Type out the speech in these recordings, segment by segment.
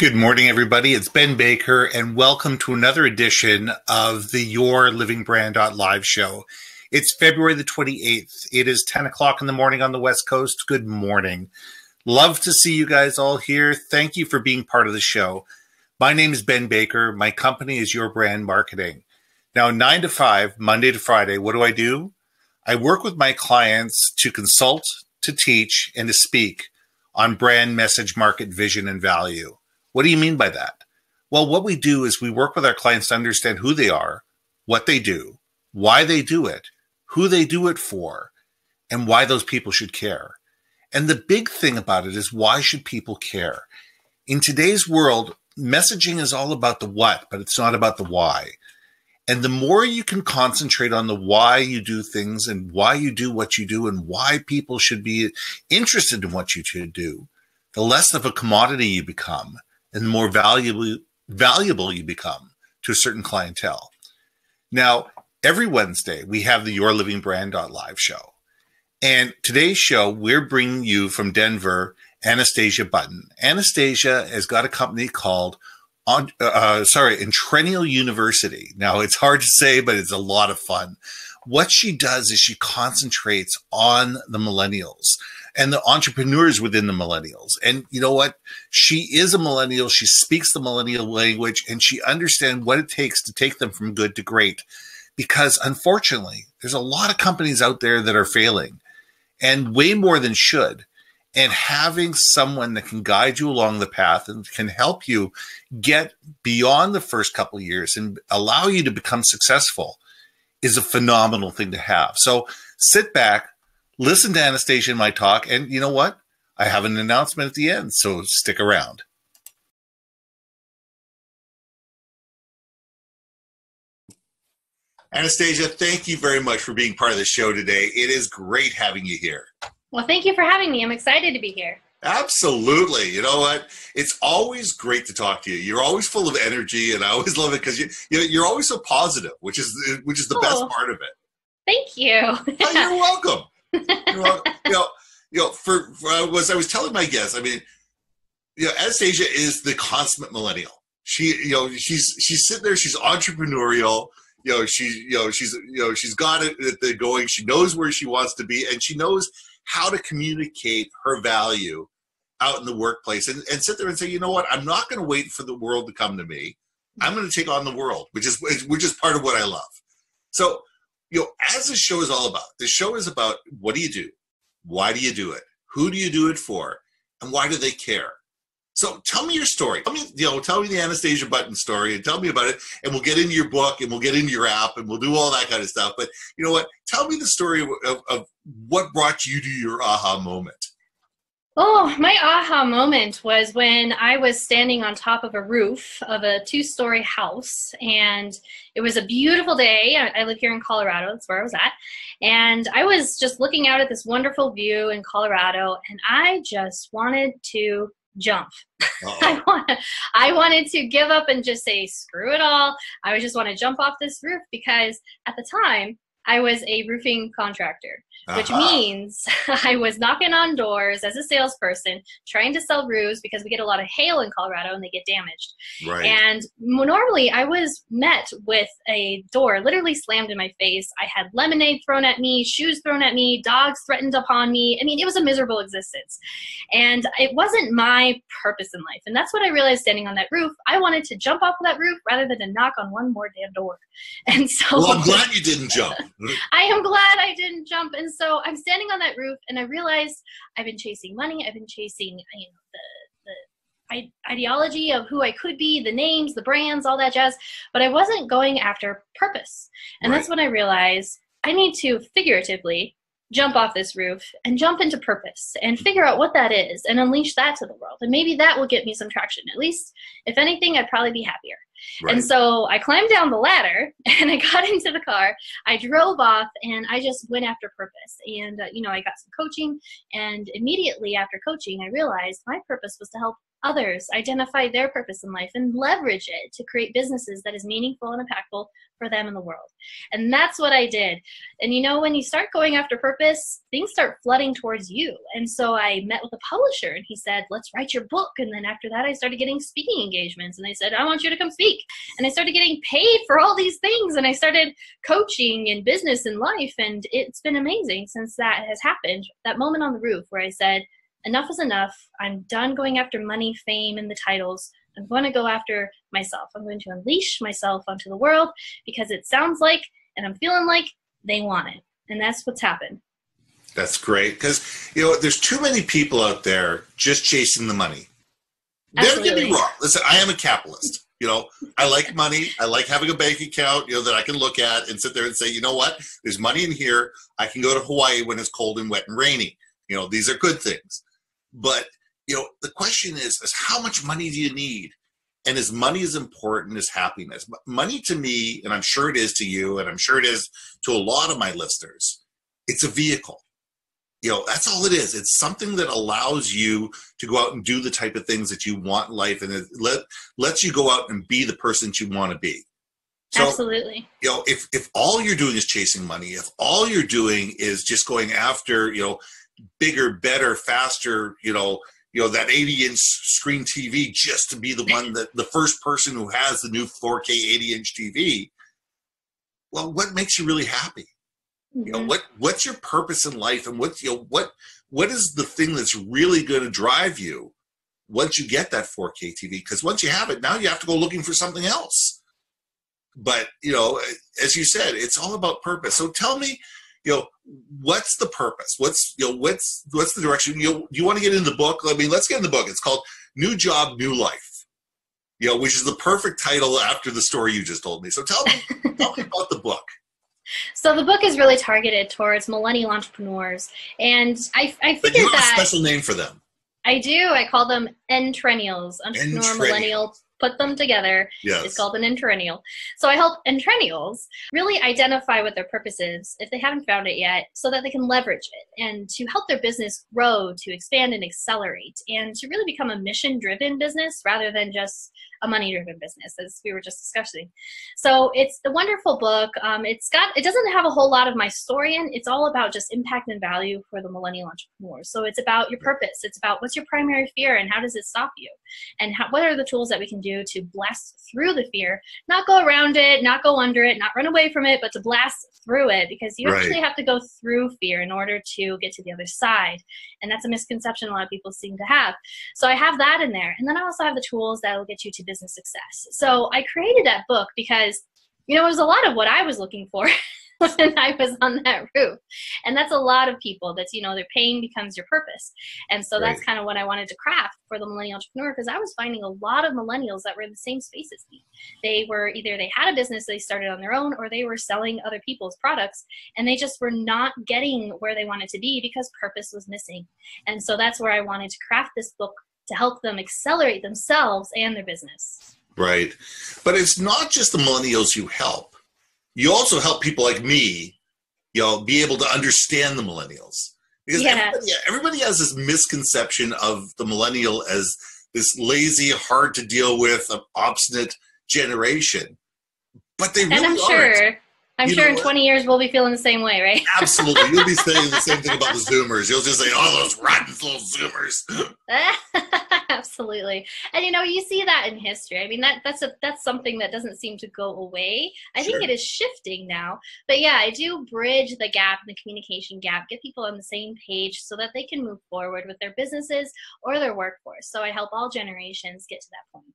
Good morning, everybody. It's Ben Baker, and welcome to another edition of the YourLIVINGBrand.live show. It's February the 28th. It is 10 o'clock in the morning on the West Coast. Good morning. Love to see you guys all here. Thank you for being part of the show. My name is Ben Baker. My company is Your Brand Marketing. Now, 9 to 5, Monday to Friday, what do? I work with my clients to consult, to teach, and to speak on brand, message, market, vision, and value. What do you mean by that? Well, what we do is we work with our clients to understand who they are, what they do, why they do it, who they do it for, and why those people should care. And the big thing about it is, why should people care? In today's world, messaging is all about the what, but it's not about the why. And the more you can concentrate on the why you do things and why you do what you do and why people should be interested in what you should do, the less of a commodity you become and the more valuable you become to a certain clientele. Now, every Wednesday, we have the YourLIVINGBrand.live show. And today's show, we're bringing you from Denver, Anastasia Button. Anastasia has got a company called Entrenial University. Now, it's hard to say, but it's a lot of fun. What she does is she concentrates on the millennials and the entrepreneurs within the millennials. And you know what? She is a millennial. She speaks the millennial language, and she understands what it takes to take them from good to great. Because unfortunately, there's a lot of companies out there that are failing, and way more than should. And having someone that can guide you along the path and can help you get beyond the first couple of years and allow you to become successful is a phenomenal thing to have. So sit back, listen to Anastasia and my talk, and you know what? I have an announcement at the end, so stick around. Anastasia, thank you very much for being part of the show today. It is great having you here. Well, thank you for having me. I'm excited to be here. Absolutely. You know what? It's always great to talk to you. You're always full of energy, and I always love it because you're always so positive, which is the best part of it. Thank you. Oh, you're welcome. You're welcome. I was telling my guests, I mean, Anastasia is the consummate millennial. She's sitting there. She's entrepreneurial. She's got it going. She knows where she wants to be, and she knows how to communicate her value out in the workplace and sit there and say, you know what, I'm not going to wait for the world to come to me. I'm going to take on the world, which is part of what I love. So, as this show is all about, this show is about, what do you do? Why do you do it? Who do you do it for? And why do they care? So tell me your story. Tell me the Anastasia Button story, and tell me about it. And we'll get into your book, and we'll get into your app, and we'll do all that kind of stuff. But you know what? Tell me the story of what brought you to your aha moment. Oh, my aha moment was when I was standing on top of a roof of a 2-story house, and it was a beautiful day. I live here in Colorado. That's where I was at. And I was just looking out at this wonderful view in Colorado, and I just wanted to jump. I wanted to give up and just say, screw it all. I just want to jump off this roof, because at the time I was a roofing contractor, which means I was knocking on doors as a salesperson trying to sell roofs, because we get a lot of hail in Colorado and they get damaged. Right. And normally I was met with a door literally slammed in my face. I had lemonade thrown at me, shoes thrown at me, dogs threatened upon me. I mean, it was a miserable existence. And it wasn't my purpose in life. And that's what I realized standing on that roof. I wanted to jump off of that roof rather than to knock on one more damn door. And so, well, I'm glad you didn't jump. I am glad I didn't jump. And so I'm standing on that roof, and I realized I've been chasing money. I've been chasing, the ideology of who I could be, the names, the brands, all that jazz. But I wasn't going after purpose. And that's when I realized I need to figuratively jump off this roof and jump into purpose and figure out what that is and unleash that to the world. And maybe that will get me some traction. At least, if anything, I'd probably be happier. Right. And so I climbed down the ladder, and I got into the car. I drove off, and I just went after purpose. And, I got some coaching, and immediately after coaching, I realized my purpose was to help others identify their purpose in life and leverage it to create businesses that is meaningful and impactful for them in the world. And that's what I did. And you know, when you start going after purpose, things start flooding towards you. And so I met with a publisher and he said, let's write your book. And then after that, I started getting speaking engagements and they said, I want you to come speak. And I started getting paid for all these things. And I started coaching in business and life. And it's been amazing since that has happened. That moment on the roof where I said, enough is enough. I'm done going after money, fame, and the titles. I'm going to go after myself. I'm going to unleash myself onto the world because it sounds like, and I'm feeling like they want it. And that's what's happened. That's great. Because, you know, there's too many people out there just chasing the money. Never get me wrong. Listen, I am a capitalist. You know, I like money. I like having a bank account, you know, that I can look at and sit there and say, you know what, there's money in here. I can go to Hawaii when it's cold and wet and rainy. You know, these are good things. But, you know, the question is how much money do you need? And is money as important as happiness? Money to me, and I'm sure it is to you, and I'm sure it is to a lot of my listeners, it's a vehicle. You know, that's all it is. It's something that allows you to go out and do the type of things that you want in life, and it lets you go out and be the person that you want to be. So, absolutely. You know, if all you're doing is chasing money, if all you're doing is just going after, you know, bigger, better, faster, you know, that 80-inch screen TV just to be the one that the first person who has the new 4K 80-inch TV. Well, what makes you really happy? Mm-hmm. You know, what's your purpose in life, and what is the thing that's really going to drive you once you get that 4K TV? Because once you have it, now you have to go looking for something else. But, you know, as you said, it's all about purpose. So tell me, you know, what's the purpose? What's the direction? You know, you want to get in the book? I mean, let's get in the book. It's called New Job, New Life, you know, which is the perfect title after the story you just told me. So tell me about the book. So the book is really targeted towards millennial entrepreneurs. And I figured but you have that a special name for them. I do. I call them Entreennials, entrepreneur, millennial, put them together. Yes. It's called an Entreennial. So I help Entreennials really identify what their purpose is, if they haven't found it yet, so that they can leverage it and to help their business grow, to expand and accelerate, and to really become a mission-driven business rather than just a money-driven business, as we were just discussing. So it's a wonderful book. It doesn't have a whole lot of my story in. It's all about just impact and value for the millennial entrepreneurs. So it's about your purpose. It's about what's your primary fear and how does it stop you? And what are the tools that we can do to blast through the fear, not go around it, not go under it, not run away from it, but to blast through it, because you actually have to go through fear in order to get to the other side. And that's a misconception a lot of people seem to have. So I have that in there. And then I also have the tools that will get you to business success. So I created that book because, you know, it was a lot of what I was looking for when I was on that roof. And that's a lot of people. That's, you know, their pain becomes your purpose. And so that's kind of what I wanted to craft for the millennial entrepreneur, because I was finding a lot of millennials that were in the same space as me. They were either they had a business they started on their own, or they were selling other people's products, and they just were not getting where they wanted to be because purpose was missing. And so that's where I wanted to craft this book to help them accelerate themselves and their business. Right. But it's not just the millennials you help. You also help people like me, you know, be able to understand the millennials. Because everybody has this misconception of the millennial as this lazy, hard to deal with, obstinate generation. But they really aren't. I'm sure in 20 years we'll be feeling the same way, right? Absolutely. You'll be saying the same thing about the Zoomers. You'll just say, oh, those rotten little Zoomers. Absolutely. And, you know, you see that in history. I mean, that's something that doesn't seem to go away. I think it is shifting now. But, yeah, I do bridge the gap, the communication gap, get people on the same page so that they can move forward with their businesses or their workforce. So I help all generations get to that point.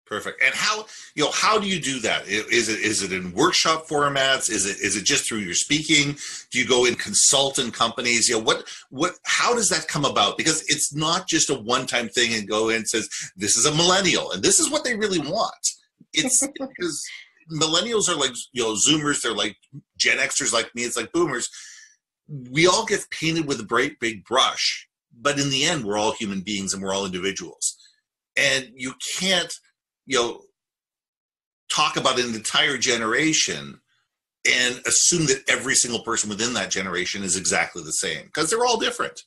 Perfect. And how do you do that? Is it in workshop formats? Is it just through your speaking? Do you go in consultant companies? You know, how does that come about? Because it's not just a one-time thing and go in and says, this is a millennial and this is what they really want. It's because millennials are like, you know, Zoomers, they're like Gen Xers like me, it's like boomers. We all get painted with a bright big brush, but in the end, we're all human beings and we're all individuals. And you can't, you know, talk about an entire generation and assume that every single person within that generation is exactly the same, because they're all different.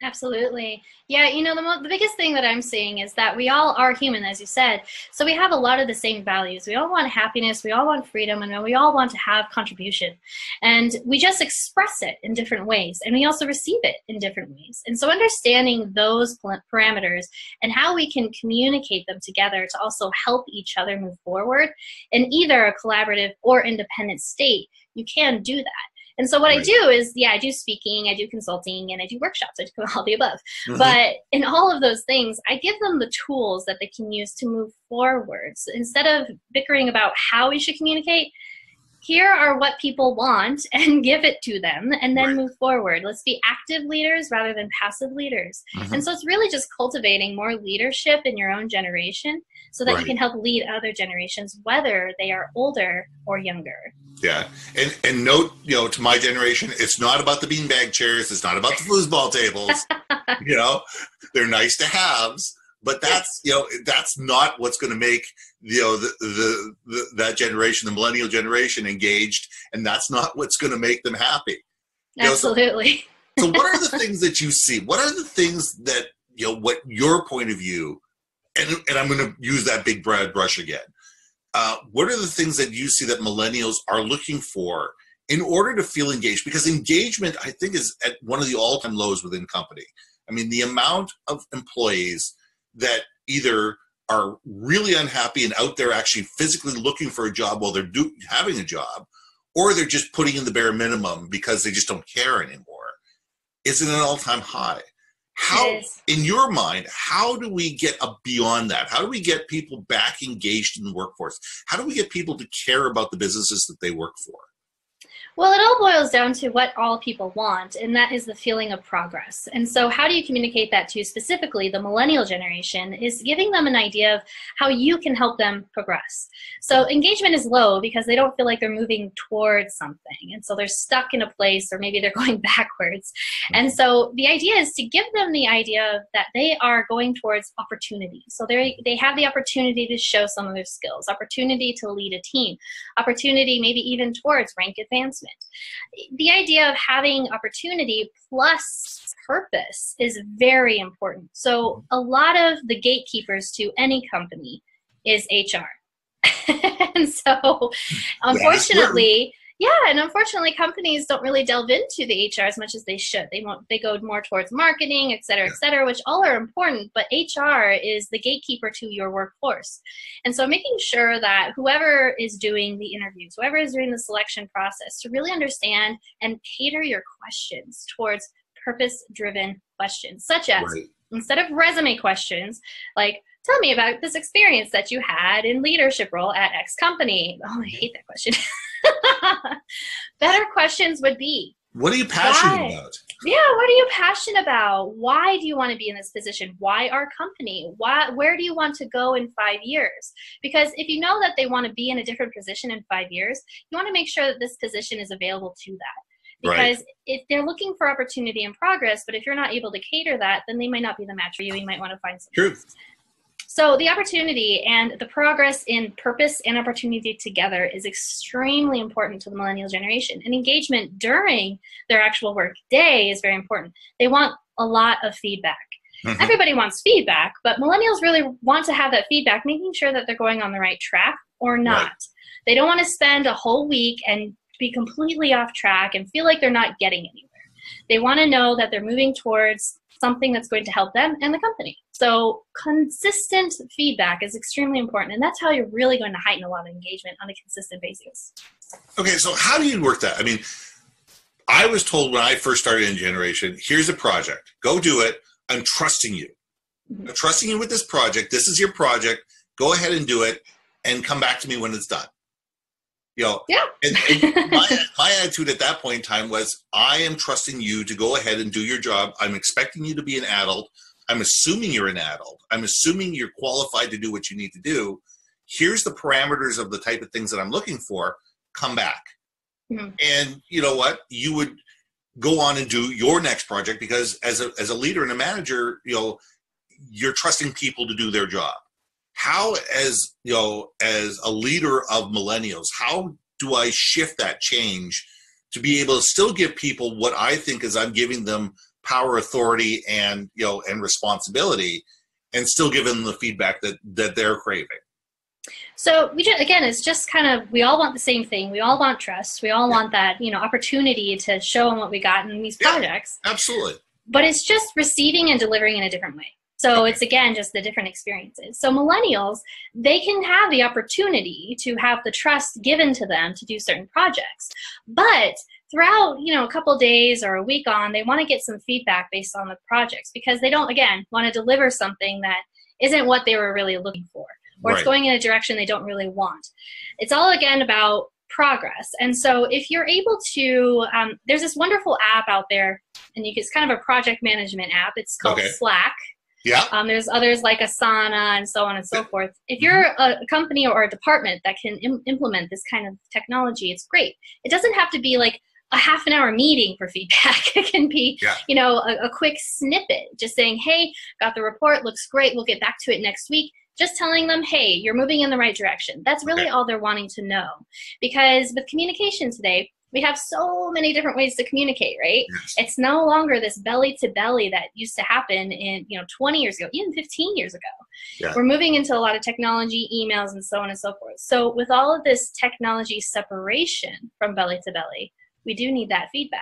Absolutely. Yeah, the biggest thing that I'm seeing is that we all are human, as you said. So we have a lot of the same values. We all want happiness, we all want freedom, and we all want to have contribution. And we just express it in different ways, and we also receive it in different ways. And so understanding those parameters and how we can communicate them together to also help each other move forward in either a collaborative or independent state, you can do that. And so what I do is, I do speaking, I do consulting, and I do workshops. I do all the above. But in all of those things, I give them the tools that they can use to move forward. So instead of bickering about how we should communicate, here are what people want and give it to them and then move forward. Let's be active leaders rather than passive leaders. And so it's really just cultivating more leadership in your own generation so that you can help lead other generations, whether they are older or younger. Yeah. And note, to my generation, it's not about the beanbag chairs. It's not about the foosball tables. They're nice to haves, but that's, that's not what's going to make, that generation, the millennial generation, engaged. And that's not what's going to make them happy. Absolutely. So what are the things that you see? What are the things that, what your point of view, and I'm going to use that big broad brush again. What are the things that you see that millennials are looking for in order to feel engaged? Because engagement, I think, is at one of the all-time lows within company. I mean, the amount of employees that either are really unhappy and out there actually physically looking for a job while they're having a job, or they're just putting in the bare minimum because they just don't care anymore, is at an all-time high. How, in your mind, how do we get beyond that? How do we get people back engaged in the workforce? How do we get people to care about the businesses that they work for? Well, it all boils down to what all people want, and that is the feeling of progress. And so how do you communicate that to specifically the millennial generation is giving them an idea of how you can help them progress. So engagement is low because they don't feel like they're moving towards something. And so they're stuck in a place, or maybe they're going backwards. And so the idea is to give them the idea that they are going towards opportunity. So they have the opportunity to show some of their skills, opportunity to lead a team, opportunity maybe even towards rank advancement. The idea of having opportunity plus purpose is very important. So a lot of the gatekeepers to any company is HR. And so unfortunately, unfortunately companies don't really delve into the HR as much as they should. They go more towards marketing, et cetera, which all are important, but HR is the gatekeeper to your workforce. And so making sure that whoever is doing the interviews, whoever is doing the selection process, to really understand and cater your questions towards purpose-driven questions, such as instead of resume questions, like, tell me about this experience that you had in leadership role at X company. Oh, I hate that question. Better questions would be, what are you passionate about? Yeah, what are you passionate about? Why do you want to be in this position? Why our company? Where do you want to go in 5 years? Because if you know that they want to be in a different position in 5 years, you want to make sure that this position is available to that. Because if they're looking for opportunity and progress, but if you're not able to cater that, then they might not be the match for you. You might want to find something else. So the opportunity and the progress in purpose and opportunity together is extremely important to the millennial generation. And engagement during their actual work day is very important. They want a lot of feedback. Everybody wants feedback, but millennials really want to have that feedback, making sure that they're going on the right track or not. They don't want to spend a whole week and be completely off track and feel like they're not getting anywhere. They want to know that they're moving towards something that's going to help them and the company. So consistent feedback is extremely important, and that's how you're really going to heighten a lot of engagement on a consistent basis. Okay, so how do you work that? I mean, I was told when I first started in Generation, here's a project. Go do it. I'm trusting you. I'm trusting you with this project. This is your project. Go ahead and do it, and come back to me when it's done. And my attitude at that point in time was, I am trusting you to go ahead and do your job. I'm expecting you to be an adult. I'm assuming you're an adult. I'm assuming you're qualified to do what you need to do. Here's the parameters of the type of things that I'm looking for. Come back. And you know what? You would go on and do your next project, because as a leader and a manager, you're trusting people to do their job. How, as a leader of millennials, how do I shift that change to be able to still give people what I think is I'm giving them power, authority, and and responsibility, and still give them the feedback that they're craving. So again, it's just kind of, we all want the same thing. We all want trust. We all want that, opportunity to show them what we got in these projects. Absolutely. But it's just receiving and delivering in a different way. So it's, again, just the different experiences. So millennials, they can have the opportunity to have the trust given to them to do certain projects. But throughout, a couple of days or a week on, they want to get some feedback based on the projects, because they don't, again, want to deliver something that isn't what they were really looking for, or it's going in a direction they don't really want. It's all, again, about progress. And so if you're able to, there's this wonderful app out there, and it's kind of a project management app. It's called Slack. Yeah. There's others like Asana and so on and so forth. If you're a company or a department that can implement this kind of technology, it's great. It doesn't have to be like a half-an-hour meeting for feedback. It can be, a quick snippet, just saying, hey, got the report, looks great, we'll get back to it next week. Just telling them, hey, you're moving in the right direction. That's really all they're wanting to know. Because with communication today, we have so many different ways to communicate, right? Yes. It's no longer this belly to belly that used to happen in 20 years ago, even 15 years ago. Yeah. We're moving into a lot of technology, emails, and so on and so forth. So with all of this technology separation from belly to belly, we do need that feedback.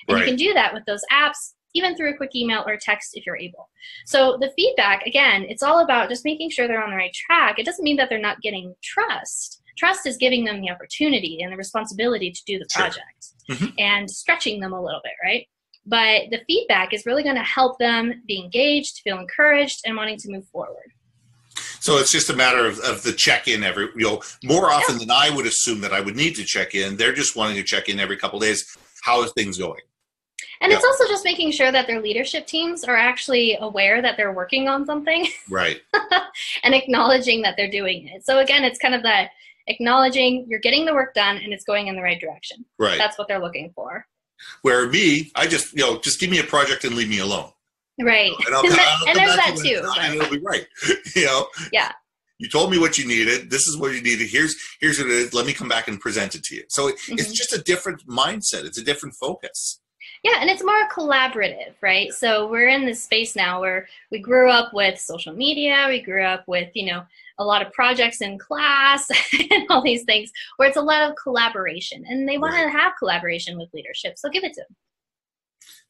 And you can do that with those apps, even through a quick email or text if you're able. So the feedback, again, it's all about just making sure they're on the right track. It doesn't mean that they're not getting trust. Trust is giving them the opportunity and the responsibility to do the project and stretching them a little bit, right? But the feedback is really going to help them be engaged, feel encouraged, and wanting to move forward. So it's just a matter of the check-in more often than I would assume that I would need to check in. They're just wanting to check in every couple of days. How is things going? And it's also just making sure that their leadership teams are actually aware that they're working on something. Right. And acknowledging that they're doing it. So again, it's kind of that acknowledging you're getting the work done and it's going in the right direction. Right. That's what they're looking for. Where me, I just, just give me a project and leave me alone. Right. And there's that too. And it'll be right. Yeah. You told me what you needed. This is what you needed. Here's what it is. Let me come back and present it to you. So it's just a different mindset. It's a different focus. Yeah, and it's more collaborative, right? So we're in this space now where we grew up with social media, we grew up with, a lot of projects in class and all these things where it's a lot of collaboration, and they want to have collaboration with leadership. So give it to them.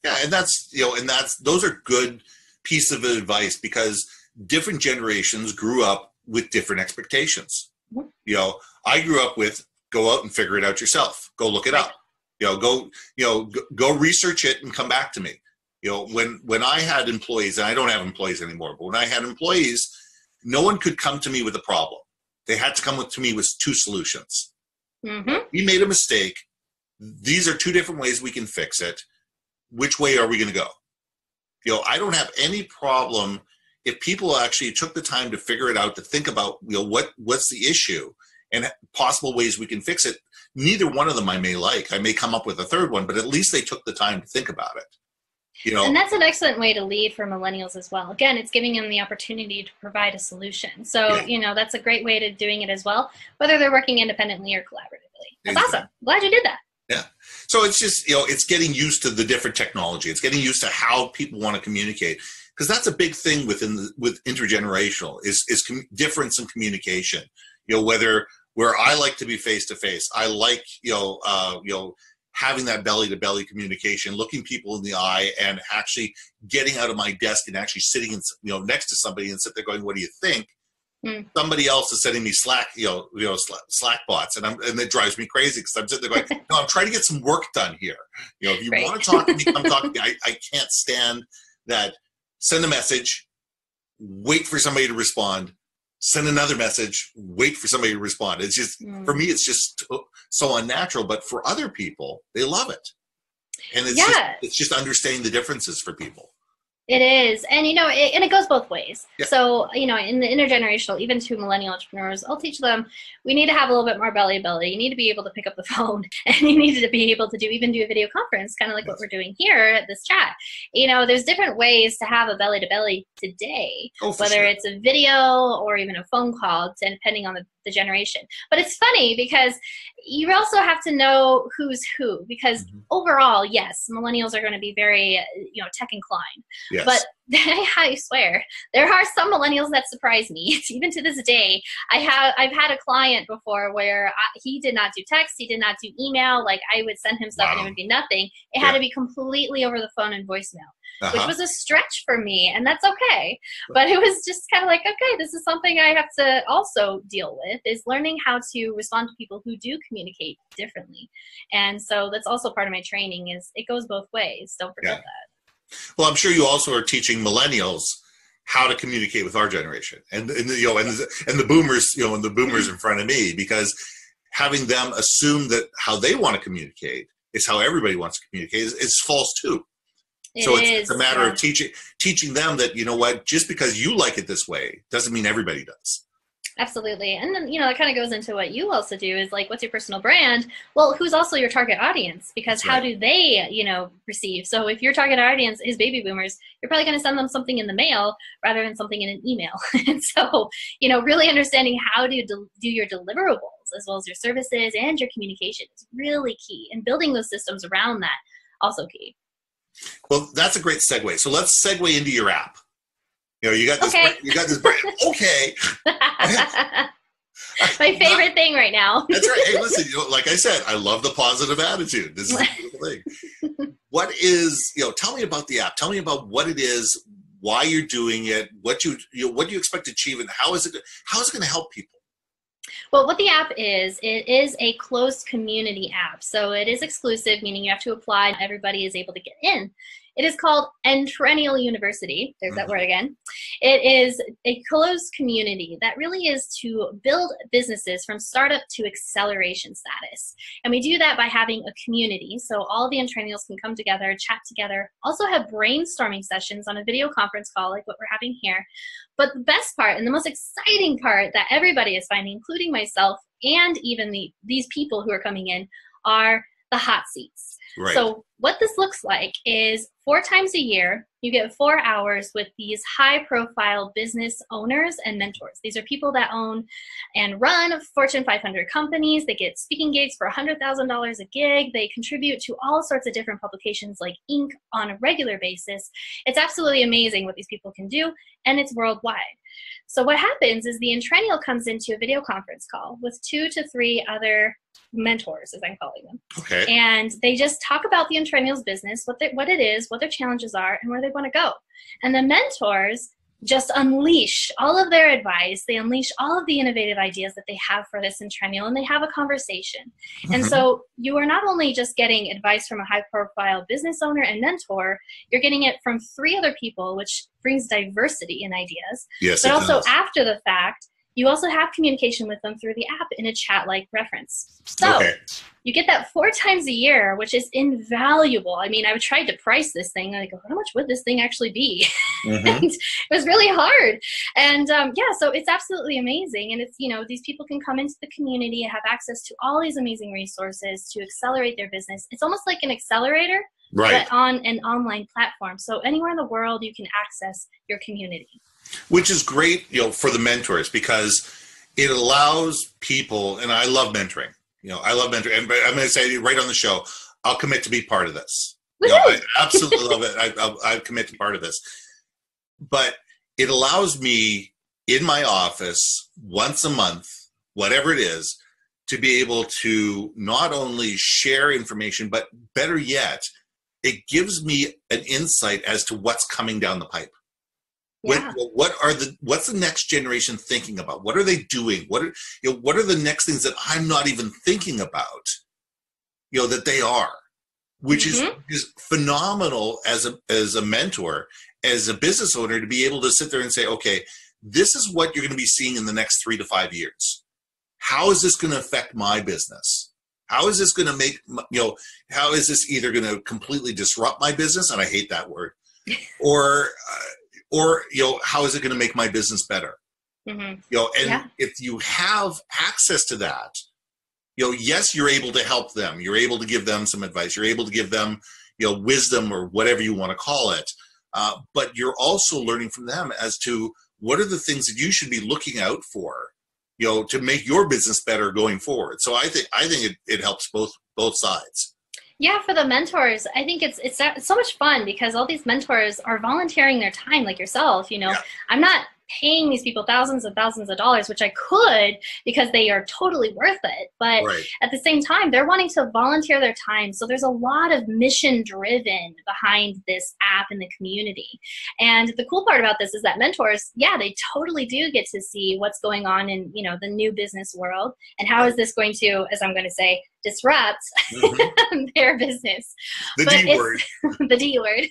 Yeah, and those are good pieces of advice, because different generations grew up with different expectations. I grew up with go out and figure it out yourself. Go look it up. Go research it and come back to me. When I had employees, and I don't have employees anymore, but when I had employees, no one could come to me with a problem. They had to come to me with two solutions. We made a mistake. These are two different ways we can fix it. Which way are we going to go? I don't have any problem if people actually took the time to figure it out, to think about, what's the issue and possible ways we can fix it. Neither one of them I may like. I may come up with a third one, but at least they took the time to think about it. And that's an excellent way to lead for millennials as well. Again, it's giving them the opportunity to provide a solution. So, that's a great way to doing it as well, whether they're working independently or collaboratively. That's awesome. Glad you did that. Yeah. So it's just, it's getting used to the different technology. It's getting used to how people want to communicate, because that's a big thing with intergenerational is difference in communication. Where I like to be face-to-face, I like, having that belly-to-belly communication, looking people in the eye, and actually getting out of my desk and actually sitting next to somebody and sit there going, "What do you think?" Somebody else is sending me Slack, Slack bots, and it drives me crazy, because I'm sitting there going, "No, I'm trying to get some work done here. If you want to talk to me, come talk to me." I can't stand that. Send a message, wait for somebody to respond. Send another message, wait for somebody to respond. It's just, for me, it's just so unnatural. But for other people, they love it. And it's just understanding the differences for people. It is. And, and it goes both ways. Yeah. So, in the intergenerational, even to millennial entrepreneurs, I'll teach them, we need to have a little bit more belly-to-belly. You need to be able to pick up the phone, and you need to be able to do a video conference, kind of like what we're doing here at this chat. There's different ways to have a belly-to-belly today, whether it's a video or even a phone call, depending on the generation. But it's funny because, you also have to know who's who, because overall, yes, millennials are going to be very, tech inclined. Yes. But I swear, there are some millennials that surprise me. Even to this day, I've had a client before where he did not do text, he did not do email. Like, I would send him stuff and it would be nothing. It had to be completely over the phone and voicemail, which was a stretch for me, and that's okay. But it was just kind of like, okay, this is something I have to also deal with, is learning how to respond to people who do communicate differently. And so that's also part of my training, is it goes both ways. Don't forget that. Well, I'm sure you also are teaching millennials how to communicate with our generation, and the boomers, and the boomers in front of me, because having them assume that how they want to communicate is how everybody wants to communicate is false too. So it's a matter of teaching them that, you know what, just because you like it this way doesn't mean everybody does. Absolutely. And then, it kind of goes into what you also do, is like, what's your personal brand? Well, who's also your target audience? Because how do they, receive? So if your target audience is baby boomers, you're probably going to send them something in the mail rather than something in an email. And so, really understanding how to do your deliverables, as well as your services and your communication, is really key. And building those systems around that, also key. Well, that's a great segue. So let's segue into your app. You got this. Okay. You got this brand. Okay. My favorite thing right now. That's right. Hey, listen. Like I said, I love the positive attitude. This is a beautiful thing. What is? Tell me about the app. Tell me about what it is, why you're doing it, what do you expect to achieve, and how is it going to help people? Well, what the app is, it is a closed community app. So it is exclusive, meaning you have to apply. Everybody is able to get in. It is called Entrenial University. There's that word again. It is a closed community that really is to build businesses from startup to acceleration status. And we do that by having a community. So all the Entrenials can come together, chat together, also have brainstorming sessions on a video conference call like what we're having here. But the best part and the most exciting part that everybody is finding, including myself and even these people who are coming in, are the hot seats. Right. So what this looks like is 4 times a year, you get 4 hours with these high-profile business owners and mentors. These are people that own and run Fortune 500 companies. They get speaking gigs for $100,000 a gig. They contribute to all sorts of different publications like Inc. on a regular basis. It's absolutely amazing what these people can do, and it's worldwide. So what happens is the Entrenial comes into a video conference call with 2 to 3 other mentors, as I'm calling them. Okay. And they just talk about the Entrenial's business, what it is, what their challenges are, and where they want to go. And the mentors just unleash all of their advice. They unleash all of the innovative ideas that they have for this Entrenial, and they have a conversation. And so you are not only just getting advice from a high-profile business owner and mentor, you're getting it from 3 other people, which brings diversity in ideas. Yes, but also after the fact, you also have communication with them through the app in a chat-like reference. So you get that 4 times a year, which is invaluable. I mean, I tried to price this thing. I go, how much would this thing actually be? And it was really hard. And so it's absolutely amazing. And it's, these people can come into the community and have access to all these amazing resources to accelerate their business. It's almost like an accelerator, but on an online platform. So anywhere in the world, you can access your community. Which is great, for the mentors, because it allows people, and I love mentoring. I love mentoring. And I'm going to say right on the show, I'll commit to be part of this. I absolutely love it. I commit to part of this. But it allows me in my office once a month, whatever it is, to be able to not only share information, but better yet, it gives me an insight as to what's coming down the pipe. Yeah. What's the next generation thinking about? What are they doing? What are the next things that I'm not even thinking about? That they are, which is phenomenal as a mentor, as a business owner, to be able to sit there and say, okay, this is what you're going to be seeing in the next 3 to 5 years. How is this going to affect my business? How is this going to make, how is this either going to completely disrupt my business? And I hate that word. Or how is it going to make my business better? If you have access to that, yes, you're able to help them. You're able to give them some advice. You're able to give them, wisdom or whatever you want to call it. But you're also learning from them as to what are the things that you should be looking out for to make your business better going forward. So I think it helps both sides. Yeah, for the mentors, I think it's so much fun because all these mentors are volunteering their time, like yourself. Yeah. I'm not paying these people thousands and thousands of dollars, which I could because they are totally worth it. But Right. at the same time, they're wanting to volunteer their time. So there's a lot of mission driven behind this app in the community. And the cool part about this is that mentors, yeah, they totally do get to see what's going on in, the new business world and how is this going to, as I'm going to say, disrupt their business. The D word. The D word.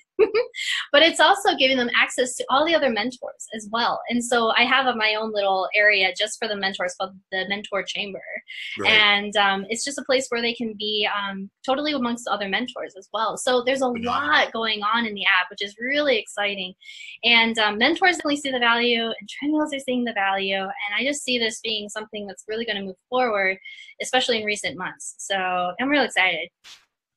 But it's also giving them access to all the other mentors as well. And so I have my own little area just for the mentors called the Mentor Chamber. Right. And it's just a place where they can be totally amongst other mentors as well. So there's a lot going on in the app, which is really exciting. And mentors definitely see the value, and treadmills are seeing the value. And I just see this being something that's really going to move forward, especially in recent months. So I'm real excited.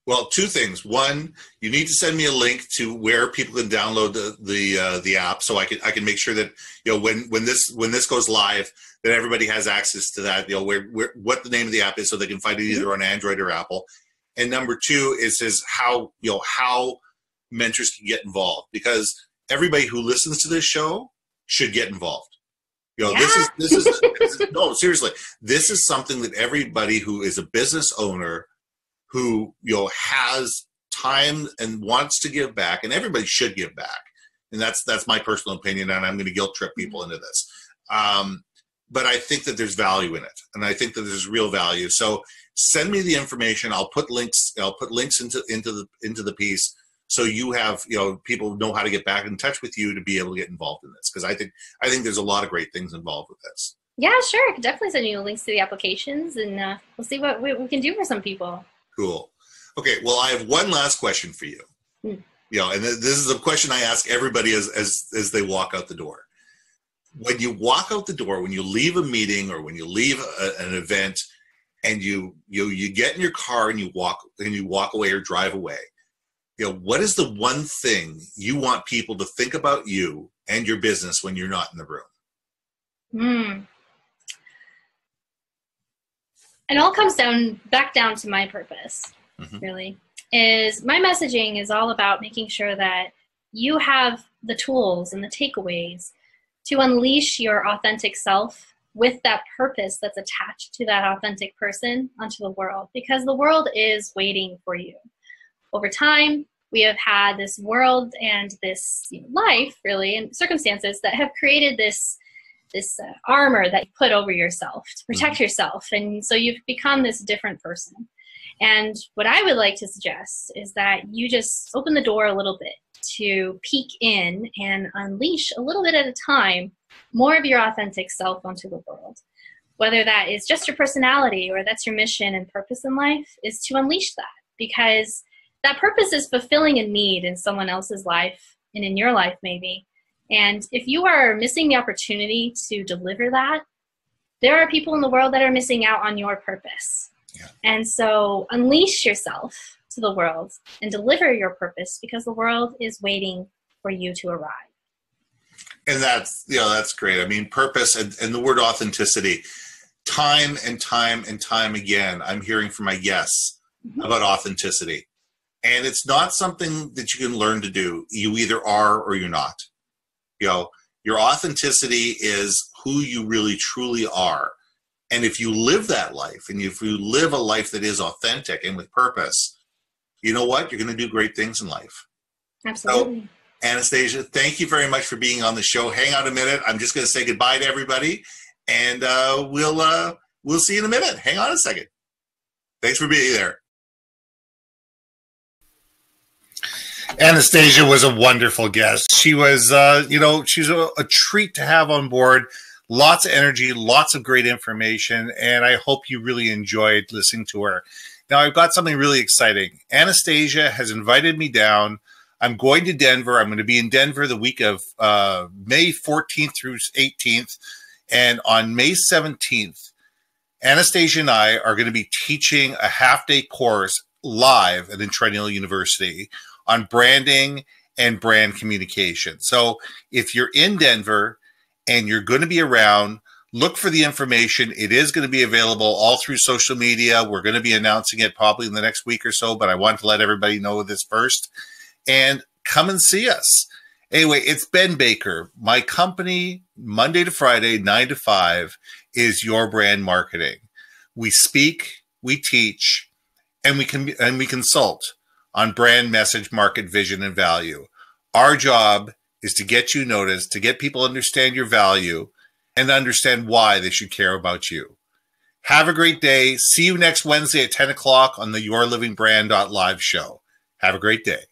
Well, two things. One, you need to send me a link to where people can download the app, so I can make sure that when this goes live, that everybody has access to that. What the name of the app is, so they can find it either on Android or Apple. And number two is how mentors can get involved, because everybody who listens to this show should get involved. This is no, seriously, this is something that everybody who is a business owner, who has time and wants to give back, and everybody should give back. And that's my personal opinion, and I'm going to guilt trip people into this. But I think that there's value in it, and I think that there's real value. So send me the information. I'll put links. I'll put links into the piece, so you have people know how to get back in touch with you to be able to get involved in this, because I think there's a lot of great things involved with this. Yeah, sure. I could definitely send you links to the applications, and we'll see what we can do for some people. Cool. Okay, well, I have one last question for you. And this is a question I ask everybody as they walk out the door. When you walk out the door, when you leave a meeting or when you leave an event, and you get in your car and you walk away or drive away, what is the one thing you want people to think about you and your business when you're not in the room? It all comes back down to my purpose, really. Is my messaging is all about making sure that you have the tools and the takeaways to unleash your authentic self with that purpose that's attached to that authentic person onto the world, because the world is waiting for you. Over time, we have had this world and this life, really, and circumstances that have created this armor that you put over yourself to protect yourself. And so you've become this different person. And what I would like to suggest is that you just open the door a little bit to peek in and unleash a little bit at a time more of your authentic self onto the world. Whether that is just your personality or that's your mission and purpose in life, is to unleash that, because that purpose is fulfilling a need in someone else's life and in your life maybe. And if you are missing the opportunity to deliver that, there are people in the world that are missing out on your purpose. Yeah. And so unleash yourself to the world and deliver your purpose, because the world is waiting for you to arrive. And that's great. I mean, purpose and the word authenticity, time and time and time again, I'm hearing from my guests about authenticity. And it's not something that you can learn to do. You either are or you're not. Your authenticity is who you really truly are. And if you live that life, and if you live a life that is authentic and with purpose, you know what? You're going to do great things in life. Absolutely. So, Anastasia, thank you very much for being on the show. Hang out a minute. I'm just going to say goodbye to everybody, and we'll see you in a minute. Hang on a second. Thanks for being there. Anastasia was a wonderful guest. She was, she's a treat to have on board. Lots of energy, lots of great information, and I hope you really enjoyed listening to her. Now, I've got something really exciting. Anastasia has invited me down. I'm going to Denver. I'm going to be in Denver the week of May 14th through 18th, and on May 17th, Anastasia and I are going to be teaching a half-day course live at Triennial University on branding and brand communication. So if you're in Denver and you're going to be around, Look for the information. It is going to be available all through social media. We're going to be announcing it probably in the next week or so, but I want to let everybody know this first. And come and see us. Anyway, it's Ben Baker. My company, Monday to Friday, 9 to 5, is Your Brand Marketing. We speak, we teach, and we consult on brand, message, market, vision, and value. Our job is to get you noticed, to get people to understand your value, and understand why they should care about you. Have a great day. See you next Wednesday at 10 o'clock on the YourLIVINGBrand.live show. Have a great day.